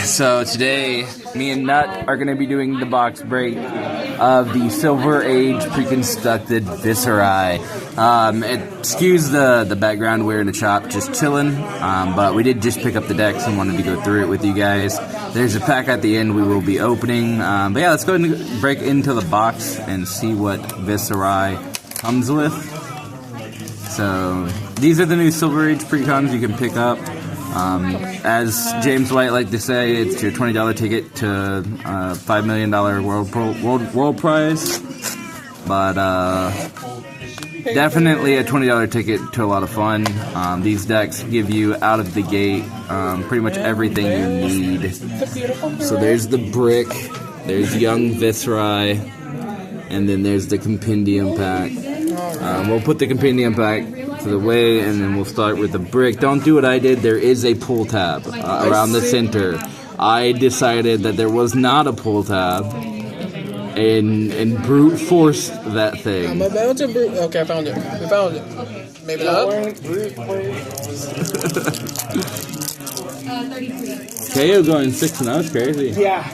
So today, me and Nut are going to be doing the box break of the Silver Age pre-constructed Vicerai. Excuse the background, we're in a shop just chilling, but we did just pick up the decks and wanted to go through it with you guys. There's a pack at the end we will be opening, but yeah, let's go ahead and break into the box and see what Vicerai comes with. So these are the new Silver Age pre-cons you can pick up. As James White liked to say, it's your $20 ticket to $5 million world prize, but definitely a $20 ticket to a lot of fun. These decks give you out of the gate pretty much everything you need. So there's the brick, there's young Vicerai, and then there's the compendium pack. We'll put the compendium pack to the way, and then we'll start with the brick. Don't do what I did. There is a pull tab around the center. I decided that there was not a pull tab, and brute forced that thing. I'm about to brute. Okay, I found it. We found it. Maybe not. KO going 6-0. That's crazy. Yeah.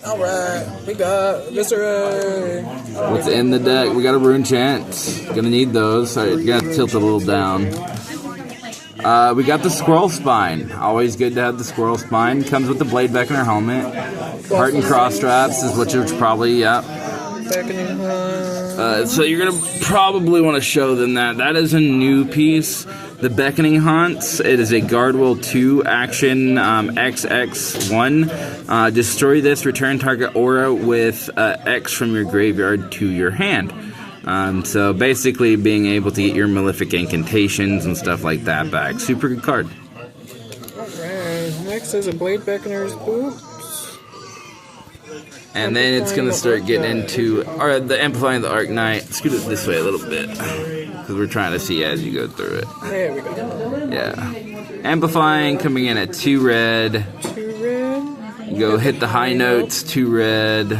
Alright, we got Vicerai. What's in the deck? We got a Rune Chant. Gonna need those. Sorry, you gotta tilt it a little down. We got the Squirrel Spine. Always good to have the Squirrel Spine. Comes with the Blade Beckoner helmet. Heart and Cross Straps is what you're probably, yeah. So you're gonna probably want to show them that. That is a new piece. The Beckoning Haunts. It is a Guardwell 2 action XX1. Destroy this, return target aura with X from your graveyard to your hand. So basically being able to get your Malefic incantations and stuff like that back. Super good card. Alright, next is a Blade Beckoner's Boots. And then it's going to start getting into the Amplifying the Arc Knight. Scoot it this way a little bit, because we're trying to see as you go through it. There we go. Yeah. Amplifying coming in at 2 red. 2 red. You go hit the high notes, 2 red.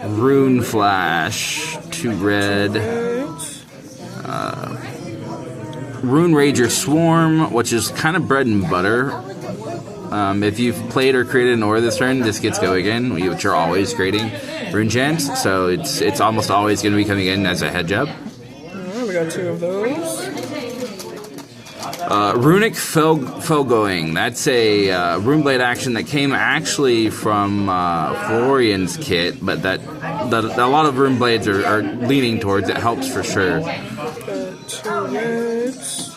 Rune Flash, 2 red. Rune Rager Swarm, which is kind of bread and butter. If you've played or created an aura this turn, this gets go again, which you're always creating Rune Chants, so it's almost always going to be coming in as a head job. We got 2 of those. Runic Felgoing. That's a Runeblade action that came actually from Florian's kit, but that a lot of Runeblades are leaning towards. It helps for sure. Got 2 reds.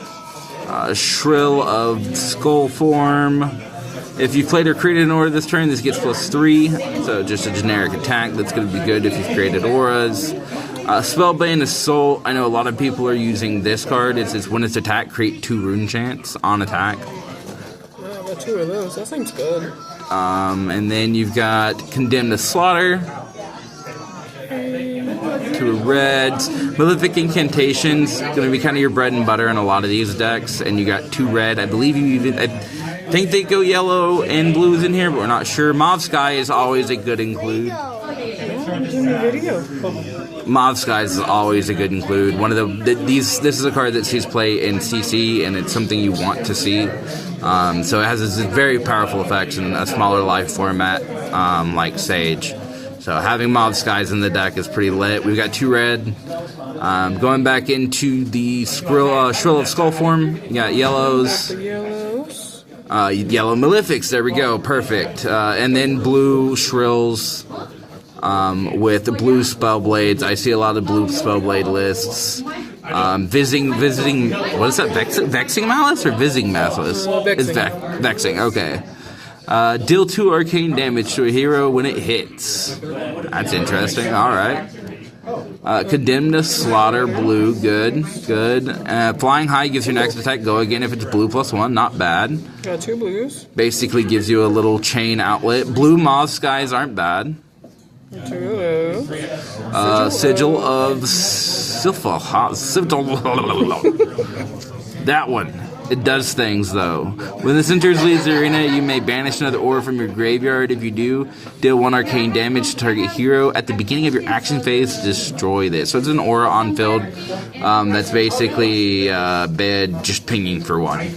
Shrill of Skullform. If you played or created an aura this turn, this gets +3, so just a generic attack that's going to be good if you've created auras. Spellbane Assault. I know a lot of people are using this card. It's when it's attack, create 2 Rune Chants on attack. I got 2 of those. That seems good. And then you've got Condemned to Slaughter. 2 reds. Malefic Incantations, going to be kind of your bread and butter in a lot of these decks. And you got 2 red. I believe you even... I think they go yellow and blues in here, but we're not sure. Mauve Sky is always a good include. Mauve Skies is always a good include. One of this is a card that sees play in CC, and it's something you want to see. So it has this very powerful effects in a smaller life format like Sage. So having Mauve Skies in the deck is pretty lit. We've got 2 red. Going back into the Shrill of Skullform, you got yellows. Yellow Malefics, there we go, perfect. And then blue Shrills with the blue Spellblades. I see a lot of blue Spellblade lists. Visiting, what is that, Vexing Malice or Visiting Malice? It's Vexing, okay. Deal 2 arcane damage to a hero when it hits. That's interesting, alright. Condemned to Slaughter, blue, good. Flying High gives your next attack go again if it's blue +1, not bad. Got 2 blues. Basically gives you a little chain outlet. Blue Mauve Skies aren't bad. 2 Sigil of that one. It does things, though. When this enters Lee's Arena, you may banish another aura from your graveyard. If you do, deal 1 arcane damage to target hero. At the beginning of your action phase, destroy this. So it's an aura on field that's basically bed just pinging for 1.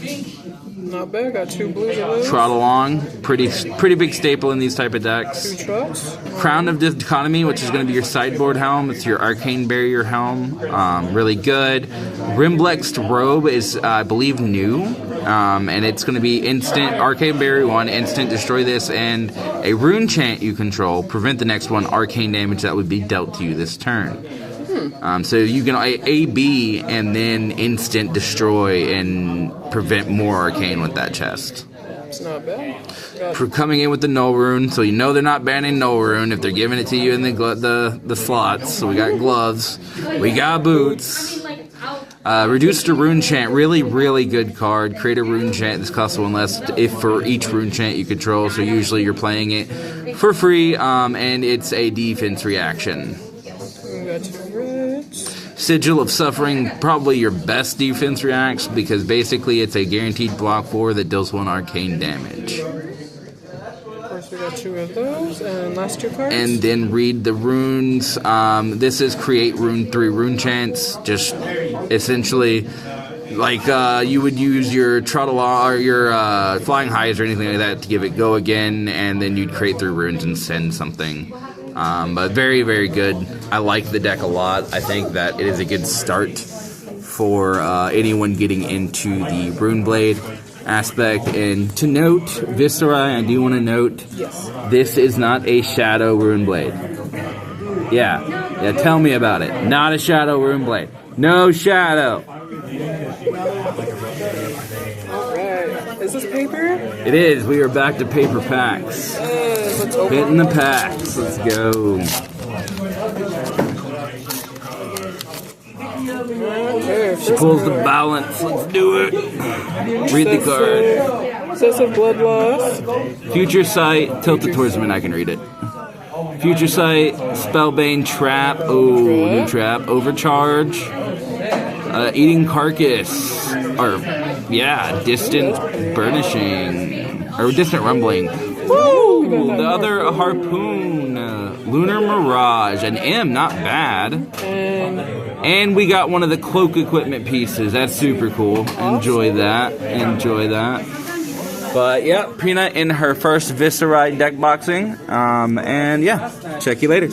Not bad. Got 2 blues of those. Trot along, pretty big staple in these type of decks. 2 trots. Crown of Dichotomy, which is going to be your sideboard helm. It's your Arcane Barrier helm. Really good. Rimblexed Robe is, I believe, new. And it's going to be instant Arcane Barrier 1, instant destroy this, and a rune chant you control. Prevent the next one arcane damage that would be dealt to you this turn. So you can AB and then instant destroy and prevent more arcane with that chest. It's not bad. Coming in with the null rune, so you know they're not banning null rune if they're giving it to you in the slots. So we got gloves, we got boots. Reduced to rune chant, really good card. Create a rune chant. This costs 1 less if for each rune chant you control. So usually you're playing it for free, and it's a defense reaction. We got 2 reds. Sigil of Suffering, probably your best defense reacts because basically it's a guaranteed block 4 that deals 1 arcane damage. Of course, we got 2 of those, and last 2 cards. And then read the runes. This is create rune 3 rune chants. Just essentially, like you would use your Trotala or your Flying Highs or anything like that to give it go again, and then you'd create 3 runes and send something. But very good. I like the deck a lot. I think that it is a good start for anyone getting into the Rune Blade aspect. And to note, Vicerai, I do want to note, yes, this is not a Shadow Rune Blade. Yeah, tell me about it. Not a Shadow Rune Blade. No Shadow. Alright. Is this paper? It is. We are back to paper packs. Let's open Hitting the packs. Let's go. Okay, She pulls the balance. Let's do it. Read the card. Says of Blood Loss. Future Sight. Tilt it towards me and I can read it. Future Sight. Spellbane Trap. Oh, new trap. Overcharge. Eating Carcass. Or, yeah, Distant Burnishing. Or Distant Rumbling. Woo! The other Harpoon. Lunar Mirage. An M, not bad. And we got one of the cloak equipment pieces. That's super cool. Enjoy that. Enjoy that. But yeah, Peanut in her first Vicerai deck boxing. And yeah, check you later.